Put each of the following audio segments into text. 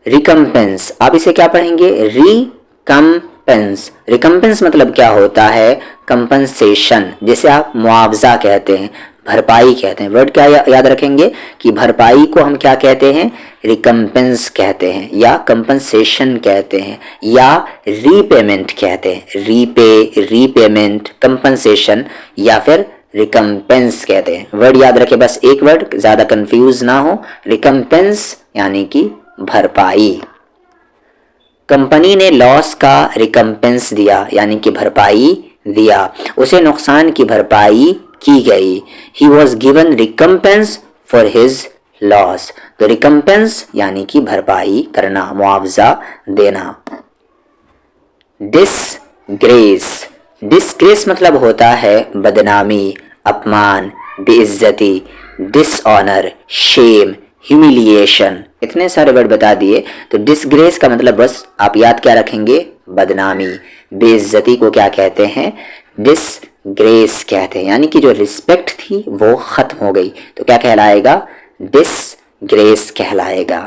Recompense, आप इसे क्या पढ़ेंगे? रिकम्पेंस। रिकम्पेंस मतलब क्या होता है? कंपनसेशन, जिसे आप मुआवजा कहते हैं, भरपाई कहते हैं। वर्ड क्या याद रखेंगे कि भरपाई को हम क्या कहते हैं? रिकम्पेंस कहते हैं, या कंपनसेशन कहते हैं, या रीपेमेंट कहते हैं। रीपेमेंट, कंपनसेशन या फिर रिकम्पेंस कहते हैं। वर्ड याद रखे, बस एक वर्ड, ज्यादा कंफ्यूज ना हो। रिकम्पेंस यानी कि भरपाई। कंपनी ने लॉस का रिकम्पेंस दिया, यानी कि भरपाई दिया, उसे नुकसान की भरपाई की गई। He was given recompense for his loss. तो रिकम्पेंस यानी कि भरपाई करना, मुआवजा देना। डिसग्रेस, डिसग्रेस मतलब होता है बदनामी, अपमान, बेइज्जती, डिसऑनर, शेम, ह्यूमिलिएशन। इतने सारे वर्ड बता दिए। तो डिसग्रेस का मतलब बस आप याद क्या रखेंगे? बदनामी। बेइज्जती को क्या कहते हैं? डिसग्रेस कहते हैं, यानी कि जो रिस्पेक्ट थी वो खत्म हो गई। तो क्या कहलाएगा? डिसग्रेस कहलाएगा।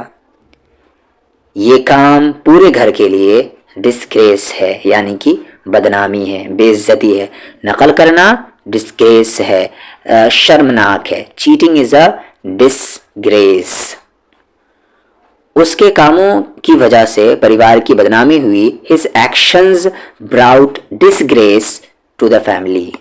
ये काम पूरे घर के लिए डिस्ग्रेस है, यानी कि बदनामी है, बेइज्जती है। नकल करना डिस्ग्रेस है, शर्मनाक है। Cheating is a disgrace. उसके कामों की वजह से परिवार की बदनामी हुई। His actions brought disgrace to the family.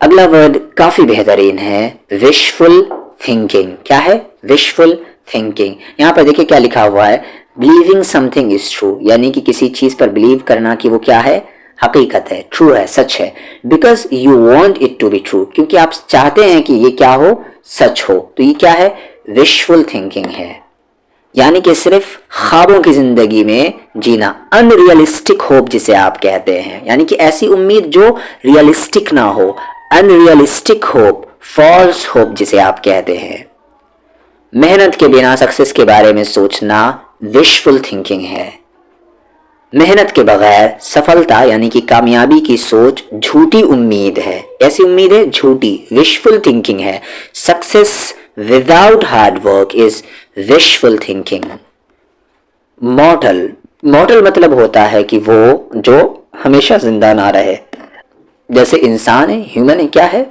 अगला वर्ड काफी बेहतरीन है, विशफुल थिंकिंग। क्या है? Wishful thinking. यहां पर देखिए क्या लिखा हुआ है, बिलीविंग समथिंग इज ट्रू, यानी कि किसी चीज पर बिलीव करना कि वो क्या है? हकीकत है, ट्रू है, सच है। Because you want it to be true, क्योंकि आप चाहते हैं कि ये क्या हो? सच हो। तो ये क्या है? विशफुल थिंकिंग है, यानी कि सिर्फ ख्वाबों की जिंदगी में जीना। अनरियलिस्टिक होप जिसे आप कहते हैं, यानी कि ऐसी उम्मीद जो रियलिस्टिक ना हो। अनरियलिस्टिक होप, फॉल्स होप जिसे आप कहते हैं। मेहनत के बिना सक्सेस के बारे में सोचना विशफुल थिंकिंग है। मेहनत के बगैर सफलता यानी कि कामयाबी की सोच झूठी उम्मीद है। ऐसी उम्मीद है झूठी, विशफुल थिंकिंग है। Success without hard work is wishful thinking. मॉर्टल, मॉर्टल मतलब होता है कि वो जो हमेशा जिंदा ना रहे। जैसे इंसान है, ह्यूमन है, क्या है?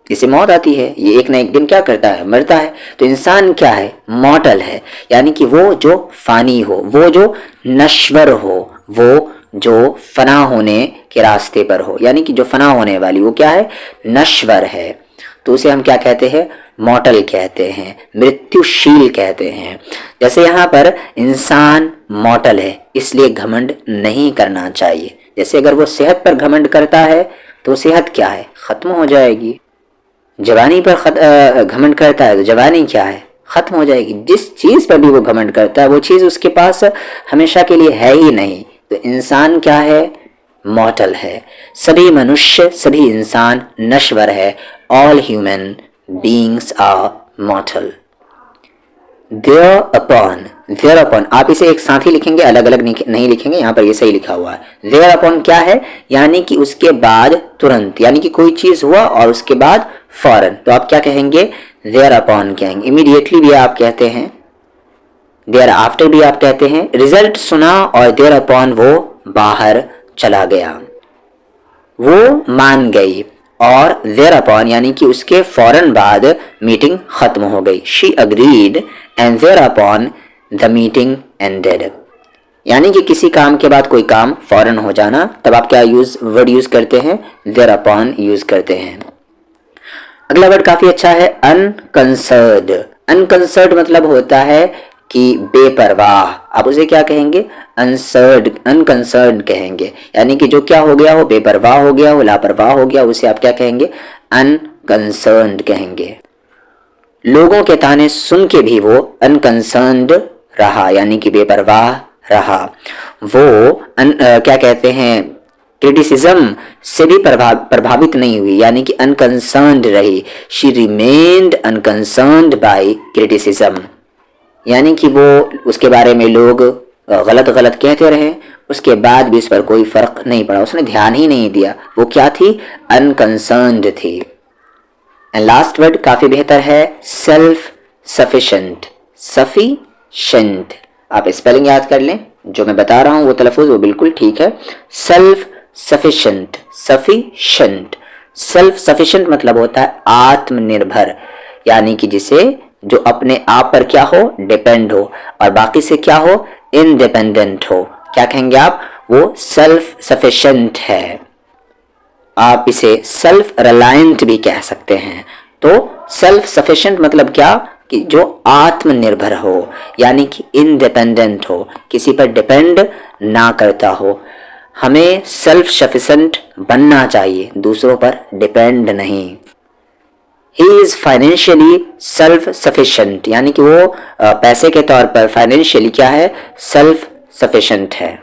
इसे मौत आती है, ये एक ना एक दिन क्या करता है? मरता है। तो इंसान क्या है? मॉर्टल है, यानी कि वो जो फानी हो, वो जो नश्वर हो, वो जो फना होने के रास्ते पर हो, यानी कि जो फना होने वाली, वो क्या है? नश्वर है। तो उसे हम क्या कहते हैं? मॉर्टल कहते हैं, मृत्युशील कहते हैं। जैसे यहाँ पर इंसान मॉर्टल है, इसलिए घमंड नहीं करना चाहिए। जैसे अगर वो सेहत पर घमंड करता है तो सेहत क्या है? खत्म हो जाएगी। जवानी पर घमंड करता है तो जवानी क्या है? खत्म हो जाएगी। जिस चीज पर भी वो घमंड करता है वो चीज उसके पास हमेशा के लिए है ही नहीं। तो इंसान क्या है? मॉर्टल है। सभी मनुष्य, सभी इंसान नश्वर है। All human beings are mortal. Thereupon आप इसे एक साथ ही लिखेंगे, अलग अलग नहीं लिखेंगे। यहाँ पर ये सही लिखा हुआ है। देयर अपॉन क्या है? यानी कि उसके बाद तुरंत, यानी कि कोई चीज हुआ और उसके बाद फौरन। तो आप क्या कहेंगे? देयर अपॉन कहेंगे। इमीडिएटली भी आप कहते हैं, देयर आफ्टर भी आप कहते हैं। रिजल्ट सुना और देयर अपॉन वो बाहर चला गया। वो मान गई और देयर अपॉन यानी कि उसके फौरन बाद मीटिंग खत्म हो गई। She agreed and thereupon the meeting ended. यानी कि किसी काम के बाद कोई काम फौरन हो जाना, तब आप क्या वर्ड यूज करते हैं? देयर अपॉन यूज करते हैं। अगला वर्ड काफी अच्छा है, अनकंसर्ड। अनकंसर्ड मतलब होता है कि बेपरवाह। आप उसे क्या कहेंगे? अनकंसर्ड कहेंगे, यानी कि जो क्या हो गया हो? बेपरवाह हो गया हो, लापरवाह हो गया, उसे आप क्या कहेंगे? अनकंसर्न्ड कहेंगे। लोगों के ताने सुन के भी वो अनकंसर्न्ड रहा, यानी कि बेपरवाह रहा। वो क्या कहते हैं? क्रिटिसिज्म से भी प्रभावित नहीं हुई, यानी कि अनकंसर्न्ड रही। शी रिमेन्ड अनकंसर्न्ड बाय क्रिटिसिज्म, यानी कि वो उसके बारे में लोग गलत गलत कहते रहे, उसके बाद भी उस पर कोई फर्क नहीं पड़ा, उसने ध्यान ही नहीं दिया। वो क्या थी? अनकंसर्न्ड थी। एंड लास्ट वर्ड काफी बेहतर है, सेल्फ सफिशिएंट। सफिशिएंट आप स्पेलिंग याद कर लें, जो मैं बता रहा हूं वो तलफ़ुज़ वो बिल्कुल ठीक है। Self sufficient, sufficient, self sufficient मतलब होता है आत्मनिर्भर, यानी कि जिसे जो अपने आप पर क्या हो, डिपेंड हो, और बाकी से क्या हो, इंडिपेंडेंट हो। क्या कहेंगे आप, वो सेल्फ सफिशेंट है। आप इसे सेल्फ रिलायंट भी कह सकते हैं। तो सेल्फ सफिशेंट मतलब क्या, कि जो आत्मनिर्भर हो, यानी कि इंडिपेंडेंट हो, किसी पर डिपेंड ना करता हो। हमें सेल्फ सफिशेंट बनना चाहिए, दूसरों पर डिपेंड नहीं। He is financially self sufficient, यानी कि वो पैसे के तौर पर फाइनेंशियली क्या है, सेल्फ सफिशेंट है।